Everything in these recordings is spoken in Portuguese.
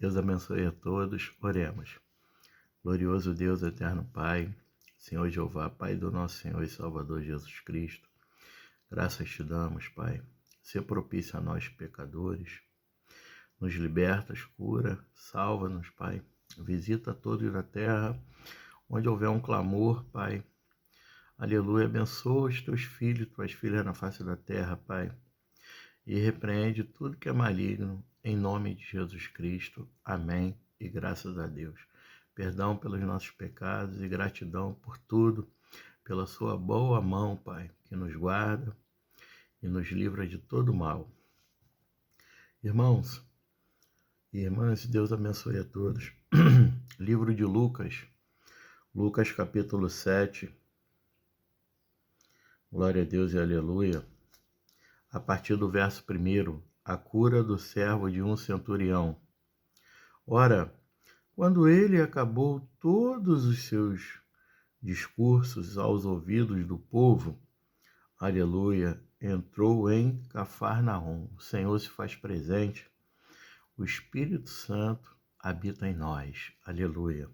Deus abençoe a todos. Oremos. Glorioso Deus, eterno Pai, Senhor Jeová, Pai do nosso Senhor e Salvador Jesus Cristo, graças te damos, Pai. Ser propício a nós, pecadores. Nos libertas, cura, salva-nos, Pai. Visita todos na terra, onde houver um clamor, Pai. Aleluia. Abençoa os teus filhos, tuas filhas na face da terra, Pai. E repreende tudo que é maligno, em nome de Jesus Cristo. Amém. E graças a Deus. Perdão pelos nossos pecados e gratidão por tudo, pela sua boa mão, Pai, que nos guarda e nos livra de todo mal. Irmãos e irmãs, Deus abençoe a todos. Livro de Lucas, Lucas capítulo 7. Glória a Deus e aleluia. A partir do verso 1, a cura do servo de um centurião. Ora, quando ele acabou todos os seus discursos aos ouvidos do povo, aleluia, entrou em Cafarnaum. O Senhor se faz presente, o Espírito Santo habita em nós, aleluia.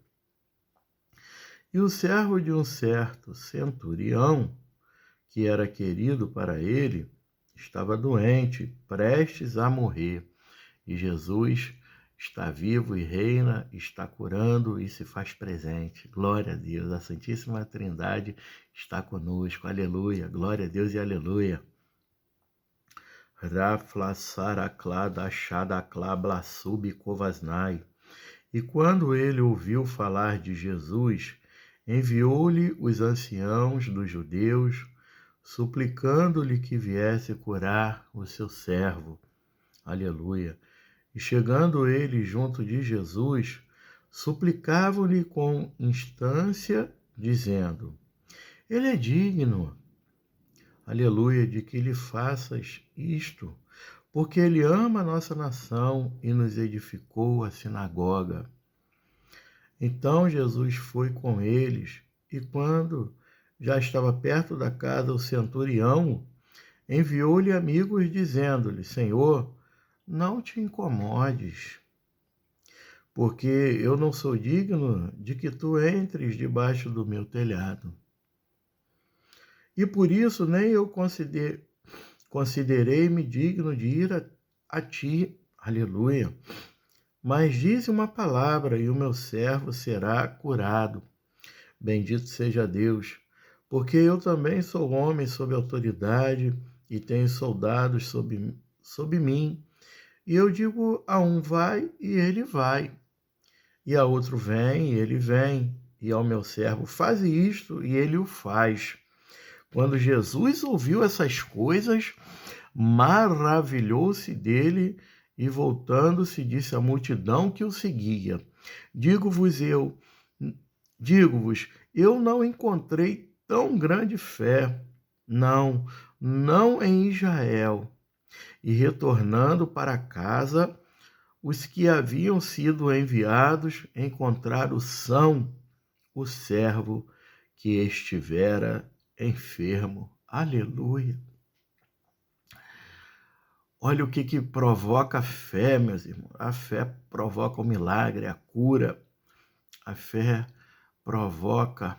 E o servo de um certo centurião, que era querido para ele, estava doente, prestes a morrer. E Jesus está vivo e reina, está curando e se faz presente. Glória a Deus, a Santíssima Trindade está conosco. Aleluia, glória a Deus e aleluia. Rafla Saraclá Dachadaclá Blasub Kovasnai. E quando ele ouviu falar de Jesus, enviou-lhe os anciãos dos judeus, suplicando-lhe que viesse curar o seu servo. Aleluia. E chegando ele junto de Jesus, suplicavam-lhe com instância, dizendo: Ele é digno, aleluia, de que lhe faças isto, porque ele ama a nossa nação e nos edificou a sinagoga. Então Jesus foi com eles, e quando já estava perto da casa o centurião, enviou-lhe amigos, dizendo-lhe: Senhor, não te incomodes, porque eu não sou digno de que tu entres debaixo do meu telhado. E por isso nem eu considerei-me digno de ir a ti, aleluia. Mas dize uma palavra e o meu servo será curado. Bendito seja Deus, porque eu também sou homem sob autoridade e tenho soldados sob mim. E eu digo a um vai e ele vai, e a outro vem e ele vem, e ao meu servo faze isto e ele o faz. Quando Jesus ouviu essas coisas, maravilhou-se dele e voltando-se disse à multidão que o seguia: Digo-vos, eu não encontrei tão grande fé, não em Israel. E retornando para casa, os que haviam sido enviados encontraram são o servo que estivera enfermo. Aleluia! Olha o que provoca a fé, meus irmãos. A fé provoca o milagre, a cura. A fé provoca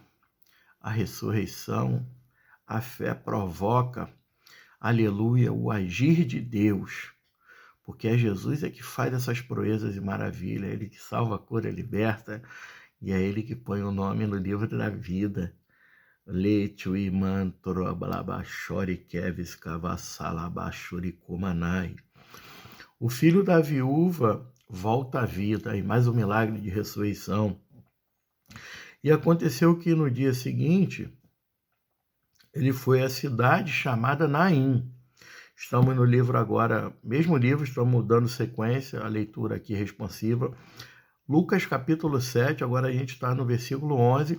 a ressurreição. A fé provoca, aleluia, o agir de Deus. Porque é Jesus que faz essas proezas e maravilhas. É Ele que salva, cura, liberta. E é Ele que põe o nome no livro da vida. Leite, iman, trobalabachori, kevis, cavassalabachori, comanai. O filho da viúva volta à vida, e mais um milagre de ressurreição. E aconteceu que no dia seguinte, ele foi à cidade chamada Naim. Estamos no livro agora, mesmo livro, estamos dando sequência, a leitura aqui responsiva. Lucas capítulo 7, agora a gente está no versículo 11.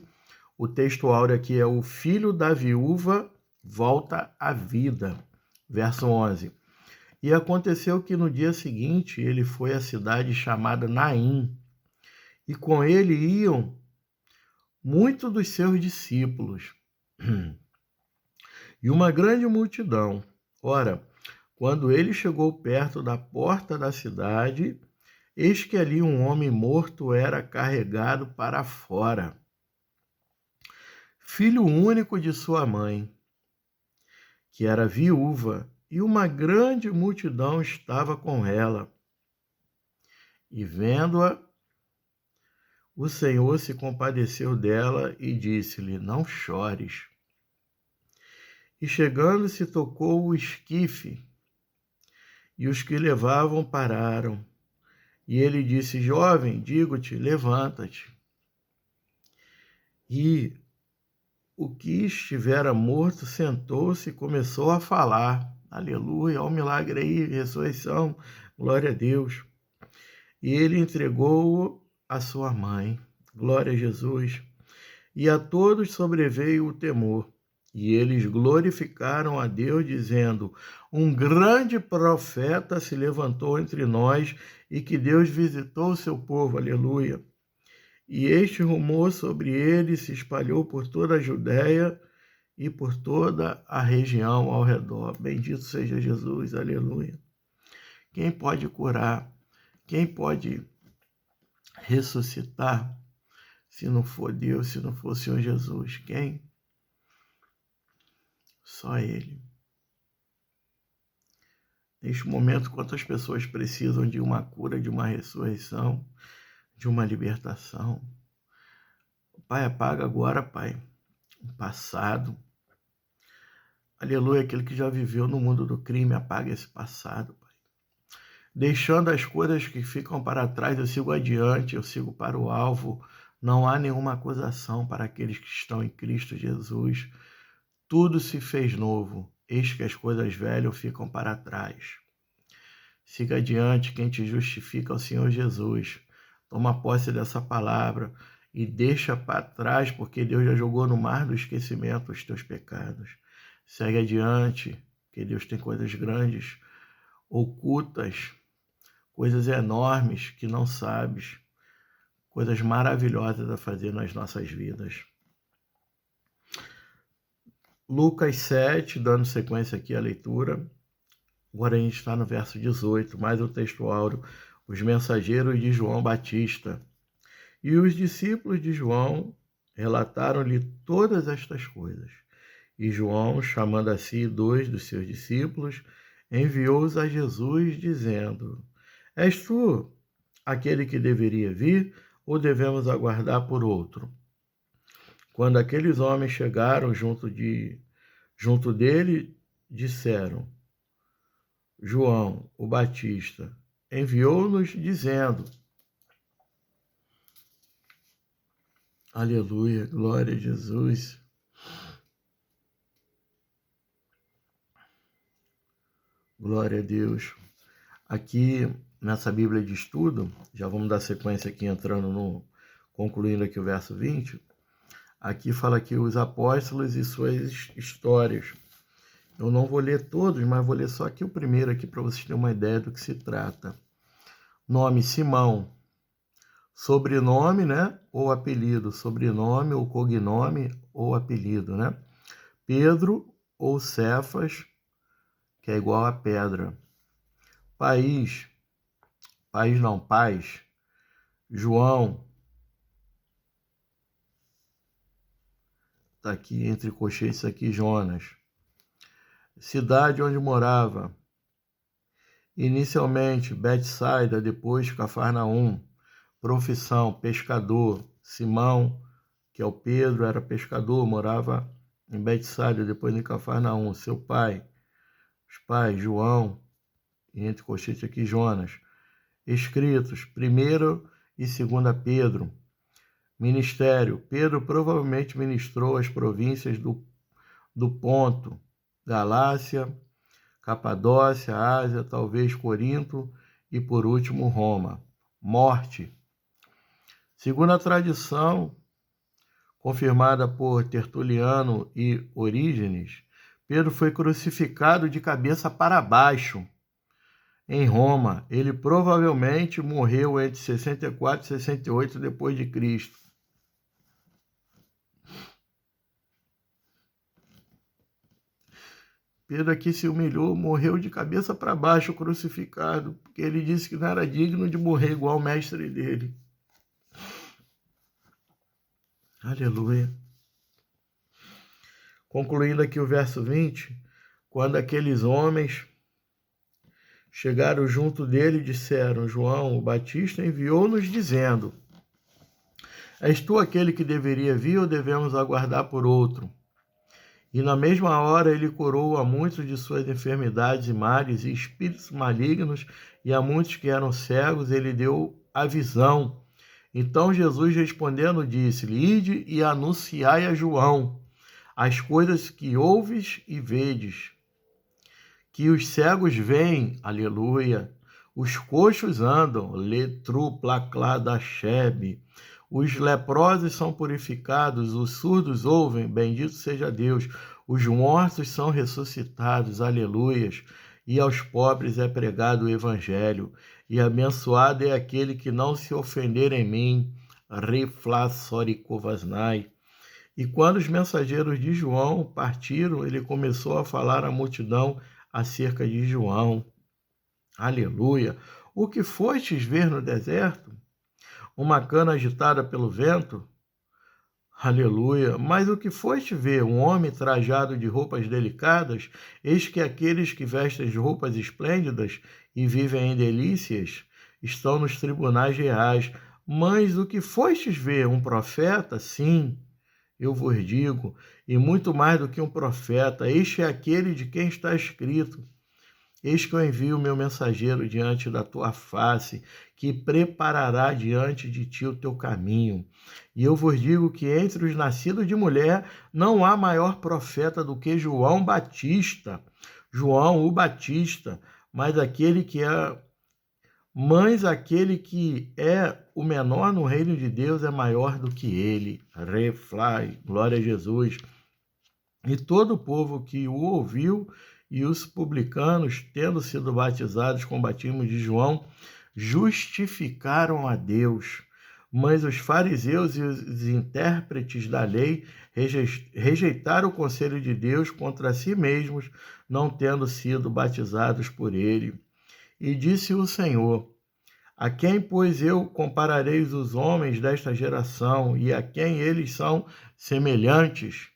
O texto áureo aqui é: o filho da viúva volta à vida. Verso 11. E aconteceu que no dia seguinte ele foi à cidade chamada Naim, e com ele iam muitos dos seus discípulos e uma grande multidão. Ora, quando ele chegou perto da porta da cidade, eis que ali um homem morto era carregado para fora, filho único de sua mãe, que era viúva, e uma grande multidão estava com ela. E vendo-a, o Senhor se compadeceu dela e disse-lhe: não chores. E chegando-se, tocou o esquife, e os que levavam pararam. E ele disse: jovem, digo-te, levanta-te. E o que estivera morto sentou-se e começou a falar. Aleluia, olha o milagre aí, ressurreição, glória a Deus. E ele entregou-o à sua mãe, glória a Jesus. E a todos sobreveio o temor. E eles glorificaram a Deus, dizendo: um grande profeta se levantou entre nós, e que Deus visitou o seu povo, aleluia. E este rumor sobre ele se espalhou por toda a Judéia e por toda a região ao redor. Bendito seja Jesus, aleluia. Quem pode curar? Quem pode ressuscitar? Se não for Deus, se não for o Senhor Jesus, quem? Só Ele. Neste momento, quantas pessoas precisam de uma cura, de uma ressurreição, de uma libertação? Pai, apaga agora, Pai, o passado. Aleluia, aquele que já viveu no mundo do crime, apaga esse passado, Pai. Deixando as coisas que ficam para trás, eu sigo adiante, eu sigo para o alvo. Não há nenhuma acusação para aqueles que estão em Cristo Jesus. Tudo se fez novo, eis que as coisas velhas ficam para trás. Siga adiante, quem te justifica é o Senhor Jesus. Toma posse dessa palavra e deixa para trás, porque Deus já jogou no mar do esquecimento os teus pecados. Segue adiante, que Deus tem coisas grandes, ocultas, coisas enormes que não sabes, coisas maravilhosas a fazer nas nossas vidas. Lucas 7, dando sequência aqui à leitura. Agora a gente está no verso 18, mais o texto áureo, os mensageiros de João Batista. E os discípulos de João relataram-lhe todas estas coisas. E João, chamando a si 2 dos seus discípulos, enviou-os a Jesus, dizendo: és tu aquele que deveria vir, ou devemos aguardar por outro? Quando aqueles homens chegaram junto dele, disseram: João, o Batista, enviou-nos dizendo: aleluia, glória a Jesus. Glória a Deus. Aqui nessa Bíblia de estudo, já vamos dar sequência aqui concluindo aqui o verso 20, aqui fala que os apóstolos e suas histórias. Eu não vou ler todos, mas vou ler só aqui o primeiro aqui para vocês terem uma ideia do que se trata. Nome: Simão. Sobrenome, né? Ou apelido. Sobrenome ou cognome ou apelido, né? Pedro ou Cefas, que é igual a pedra. Paz. João. Está aqui entre colchetes aqui, Jonas. Cidade onde morava. Inicialmente, Betsaida, depois Cafarnaum. Profissão, pescador. Simão, que é o Pedro, era pescador, morava em Betsaida, depois em Cafarnaum. Seu pai, os pais, João, e entre colchetes aqui, Jonas. Escritos, 1º e 2ª Pedro. Ministério, Pedro provavelmente ministrou as províncias do Ponto, Galácia, Capadócia, Ásia, talvez Corinto e, por último, Roma. Morte. Segundo a tradição, confirmada por Tertuliano e Orígenes, Pedro foi crucificado de cabeça para baixo em Roma. Ele provavelmente morreu entre 64 e 68 depois de Cristo. Pedro aqui se humilhou, morreu de cabeça para baixo crucificado, porque ele disse que não era digno de morrer igual o mestre dele. Aleluia. Concluindo aqui o verso 20, quando aqueles homens chegaram junto dele, disseram: João o Batista enviou-nos dizendo: És tu aquele que deveria vir ou devemos aguardar por outro? E na mesma hora ele curou a muitos de suas enfermidades e males e espíritos malignos, e a muitos que eram cegos ele deu a visão. Então Jesus respondendo disse-lhe: Ide e anunciai a João as coisas que ouves e vedes, que os cegos veem, aleluia, os coxos andam, letru placlada chebe, os leprosos são purificados, os surdos ouvem, bendito seja Deus, os mortos são ressuscitados, aleluias, e aos pobres é pregado o evangelho, e abençoado é aquele que não se ofender em mim, reflaçorikovasnai. E quando os mensageiros de João partiram, ele começou a falar à multidão acerca de João. Aleluia! O que fostes ver no deserto? Uma cana agitada pelo vento? Aleluia! Mas o que foste ver? Um homem trajado de roupas delicadas? Eis que aqueles que vestem de roupas esplêndidas e vivem em delícias estão nos tribunais reais. Mas o que fostes ver? Um profeta? Sim, eu vos digo, e muito mais do que um profeta, este é aquele de quem está escrito: Eis que eu envio o meu mensageiro diante da tua face, que preparará diante de ti o teu caminho. E eu vos digo que entre os nascidos de mulher não há maior profeta do que João Batista. João o Batista, mas aquele que é o menor no reino de Deus é maior do que ele. Reflai, glória a Jesus. E todo o povo que o ouviu e os publicanos, tendo sido batizados com o batismo de João, justificaram a Deus. Mas os fariseus e os intérpretes da lei rejeitaram o conselho de Deus contra si mesmos, não tendo sido batizados por ele. E disse o Senhor: A quem, pois, eu compararei os homens desta geração, e a quem eles são semelhantes?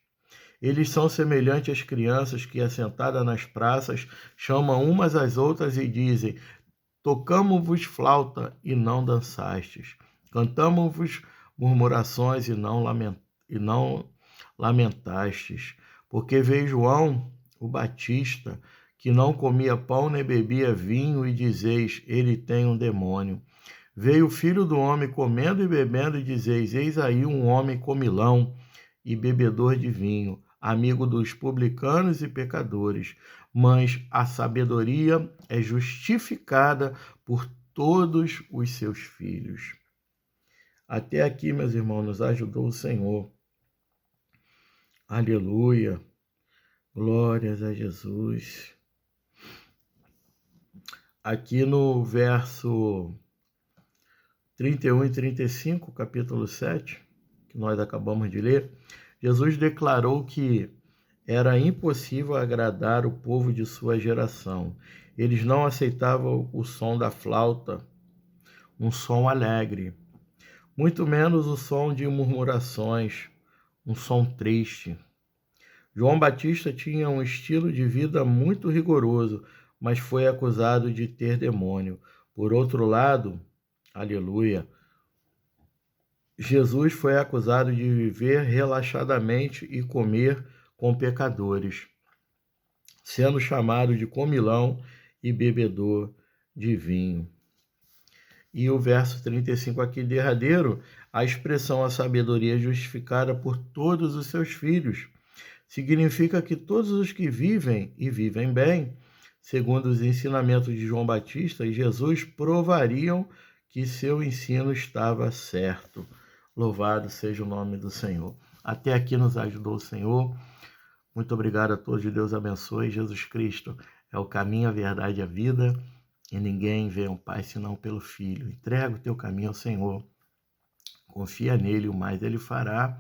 Eles são semelhantes às crianças que, assentadas nas praças, chamam umas às outras e dizem: Tocamo-vos flauta e não dançastes, cantamo-vos murmurações e não lamentastes. Porque veio João, o Batista, que não comia pão nem bebia vinho, e dizeis: ele tem um demônio. Veio o Filho do Homem comendo e bebendo, e dizeis: eis aí um homem comilão e bebedor de vinho, amigo dos publicanos e pecadores. Mas a sabedoria é justificada por todos os seus filhos. Até aqui, meus irmãos, nos ajudou o Senhor. Aleluia. Glórias a Jesus. Aqui no verso 31 e 35, capítulo 7, que nós acabamos de ler, Jesus declarou que era impossível agradar o povo de sua geração. Eles não aceitavam o som da flauta, um som alegre, muito menos o som de murmurações, um som triste. João Batista tinha um estilo de vida muito rigoroso, mas foi acusado de ter demônio. Por outro lado, aleluia, Jesus foi acusado de viver relaxadamente e comer com pecadores, sendo chamado de comilão e bebedor de vinho. E o verso 35 aqui derradeiro, a expressão a sabedoria justificada por todos os seus filhos, significa que todos os que vivem e vivem bem, segundo os ensinamentos de João Batista e Jesus, provariam que seu ensino estava certo. Louvado seja o nome do Senhor. Até aqui nos ajudou o Senhor. Muito obrigado a todos. Deus abençoe. Jesus Cristo é o caminho, a verdade e a vida. E ninguém vê ao Pai senão pelo Filho. Entrega o teu caminho ao Senhor. Confia nele, o mais ele fará.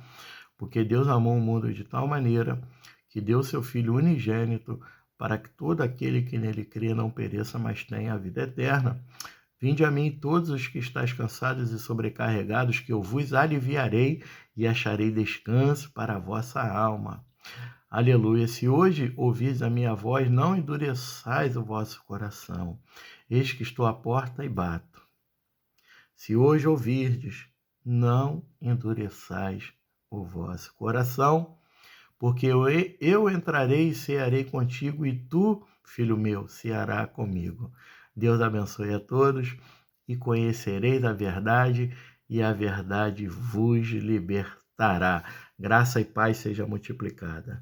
Porque Deus amou o mundo de tal maneira que deu seu Filho unigênito para que todo aquele que nele crê não pereça, mas tenha a vida eterna. Vinde a mim todos os que estáis cansados e sobrecarregados, que eu vos aliviarei e acharei descanso para a vossa alma. Aleluia. Se hoje ouvis a minha voz, não endureçais o vosso coração. Eis que estou à porta e bato. Se hoje ouvirdes, não endureçais o vosso coração, porque eu entrarei e cearei contigo, e tu, filho meu, ceará comigo. Deus abençoe a todos, e conhecereis a verdade, e a verdade vos libertará. Graça e paz seja multiplicada.